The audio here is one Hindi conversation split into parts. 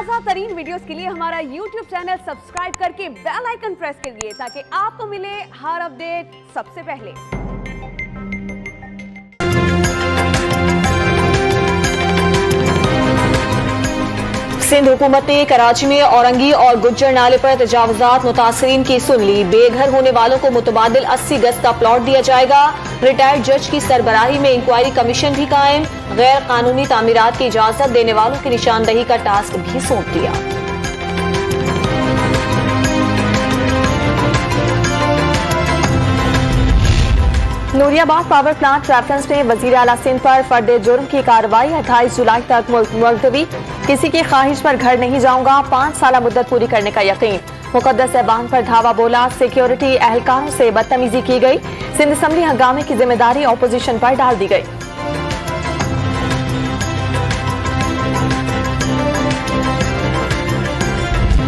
ताज़ा तरीन वीडियोस के लिए हमारा YouTube चैनल सब्सक्राइब करके बेल आइकन प्रेस करिए ताकि आपको मिले हर अपडेट सबसे पहले। सिंध हुकूमत ने कराची में औरंगी और गुज्जर नाले पर तजावुजात मुतासरीन की सुन ली। बेघर होने वालों को मुतबादिल 80 गज का प्लॉट दिया जाएगा। रिटायर्ड जज की सरबराही में इंक्वायरी कमीशन भी कायम। गैर कानूनी तामीरात की इजाजत देने वालों की निशानदही का टास्क भी सौंप दिया। नूरियाबाद पावर प्लांट रेफरेंस में वजीर आला सिंध पर फर्द जुर्म की कार्रवाई 28 जुलाई तक मुलतवी। किसी की ख्वाहिश पर घर नहीं जाऊंगा, 5 साल मुद्दत पूरी करने का यकीन। मुकद्दस ऐवान पर धावा बोला, सिक्योरिटी एहलकारों से बदतमीजी की गई। सिंध असम्बली हंगामे की जिम्मेदारी ऑपोजिशन पर डाल दी गई।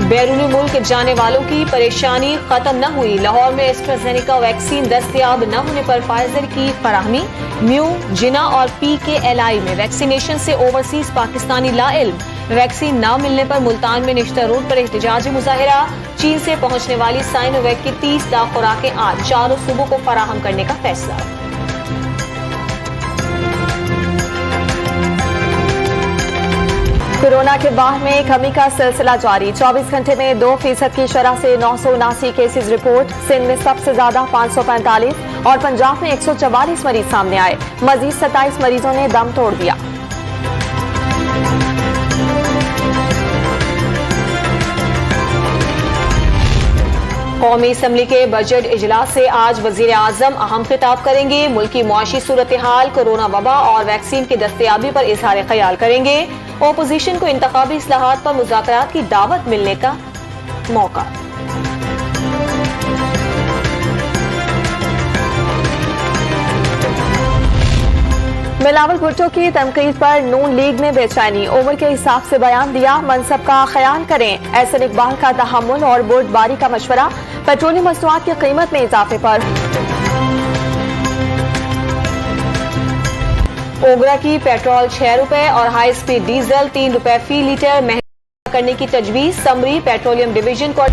बैरूनी मुल्क जाने वालों की परेशानी खत्म न हुई। लाहौर में एस्ट्राजेनेका वैक्सीन दस्तयाब न होने पर फाइजर की फराहमी। म्यू, जिना और PKLI में वैक्सीनेशन से ओवरसीज पाकिस्तानी लाइल्म। वैक्सीन न मिलने पर मुल्तान में निश्ता रोड पर एहतजाजी मुजाहिरा। चीन से पहुंचने वाली साइनोवैक की 30 लाख खुराकें आज चारों सूबों को फराहम करने का फैसला। कोरोना के बाढ़ में कमी का सिलसिला जारी। 24 घंटे में 2% की शरह से 979 केसेज रिपोर्ट। सिंध में सबसे ज्यादा 545 और पंजाब में 144 मरीज सामने आए। मजीद 27 मरीजों ने दम तोड़ दिया। कौमी असम्बली के बजट इजलास से आज वजीर आजम अहम खिताब करेंगे। मुल्की मुआशी सूरत हाल, कोरोना वबा और वैक्सीन की दस्तयाबी पर इजहार ख्याल करेंगे। ओपोजिशन को इंतखाबी इस्लाहात पर मुज़ाकरात की दावत मिलने का मौका। बिलावल भुट्टो की तनकीद पर नून लीग में बेचैनी। उम्र के हिसाब से बयान दिया, मनसब का ख्याल करें। एहसन इकबाल का तहम्मुल और बुर्दबारी का मशवरा। पेट्रोलियम मसनूआत की कीमत में इजाफे पर। ओगरा की पेट्रोल 6 रुपए और हाई स्पीड डीजल 3 रुपए फी लीटर महंगा करने की तजवीज। समरी पेट्रोलियम डिवीजन को।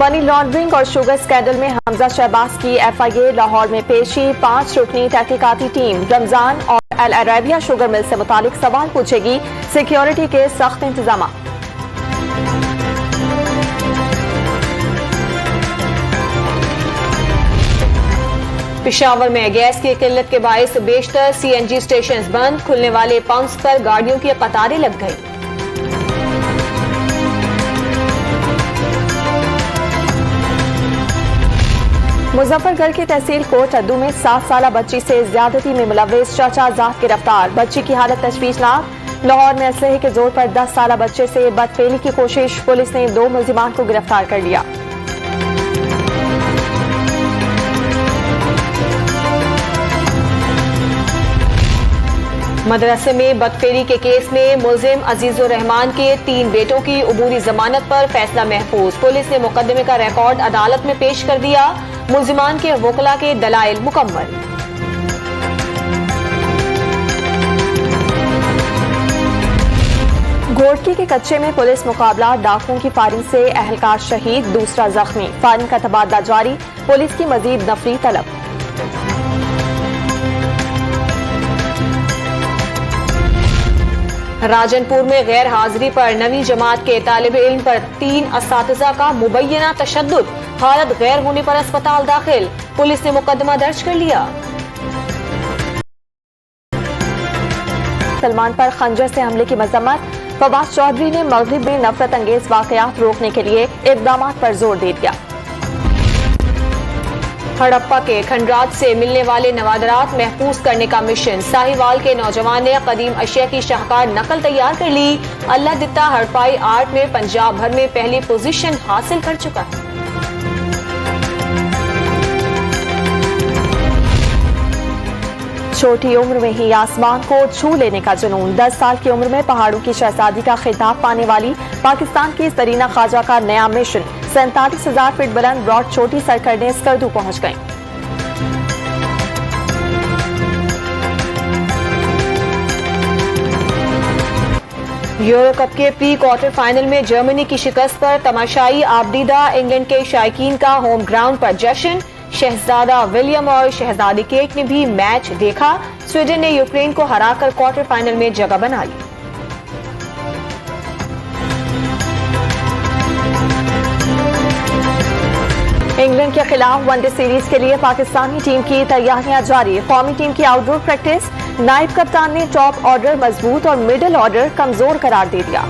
मनी लॉन्ड्रिंग और शुगर स्कैंडल में हमजा शहबाज की FIA। लाहौर में पेशी। 5 रुकनी तहकीकाती टीम रमजान और अल अरेबिया शुगर मिल से मुतालिक सवाल पूछेगी। सिक्योरिटी के सख्त इंतजाम। पेशावर में गैस की किल्लत के बायस बेशतर CNG स्टेशन बंद। खुलने वाले पंप्स पर गाड़ियों की कतारें लग गई। मुजफ्फरगढ़ की तहसील कोट अद्दू में 7 साला बच्ची से ज्यादती में मुलव्विस चाचा जात गिरफ्तार। बच्ची की हालत तशवीशनाक। लाहौर में असलहे के जोर पर 10 साला बच्चे से बदफेली की कोशिश। पुलिस ने 2 मुलजिमान को गिरफ्तार कर लिया। मदरसे में बदफेली के केस में मुलजिम अजीजुर रहमान के 3 बेटों की अबूरी जमानत पर फैसला महफूज। पुलिस ने मुकदमे का रिकॉर्ड अदालत में पेश कर दिया। मुलजिमान के वकला के दलाइल मुकम्मल। घोटकी के कच्चे में पुलिस मुकाबला। डाकुओं की फायरिंग से एहलकार शहीद, दूसरा जख्मी। फायरिंग का तबादला जारी। पुलिस की मजीद नफरी तलब। राजनपुर में गैर हाजिरी पर 9वीं जमात के तालिब इल्म पर 3 असातिज़ा का मुबैना तशद्दुद। हालत गैर होने पर अस्पताल दाखिल। पुलिस ने मुकदमा दर्ज कर लिया। सलमान पर खंजर से हमले की मजम्मत। फवाद चौधरी ने मगरिब में नफरत अंगेज वाकयात रोकने के लिए इकदाम पर जोर दे दिया। हड़प्पा के खंडरात से मिलने वाले नवादरात महफूज करने का मिशन। साहिवाल के नौजवान ने कदीम अशिया की शाहकार नकल तैयार कर ली। अल्लाह दित्ता हड़पाई आर्ट में पंजाब भर में पहली पोजीशन हासिल कर चुका है। छोटी उम्र में ही आसमान को छू लेने का जुनून। 10 साल की उम्र में पहाड़ों की शहजादी का खिताब पाने वाली पाकिस्तान की सरीना ख्वाजा का नया मिशन। 47,000 फीट बुलंद ब्रॉड चोटी सर करने स्कर्दू पहुंच गई। यूरो कप के प्री क्वार्टर फाइनल में जर्मनी की शिकस्त पर तमाशाई आबदीदा इंग्लैंड के शायकीन का होम ग्राउंड पर जश्न। शहजादा विलियम और शहजादी केट ने भी मैच देखा। स्वीडन ने यूक्रेन को हराकर क्वार्टर फाइनल में जगह बना ली। इंग्लैंड के खिलाफ वनडे सीरीज के लिए पाकिस्तानी टीम की तैयारियां जारी। कौमी टीम की आउटडोर प्रैक्टिस। नायब कप्तान ने टॉप ऑर्डर मजबूत और मिडिल ऑर्डर कमजोर करार दे दिया।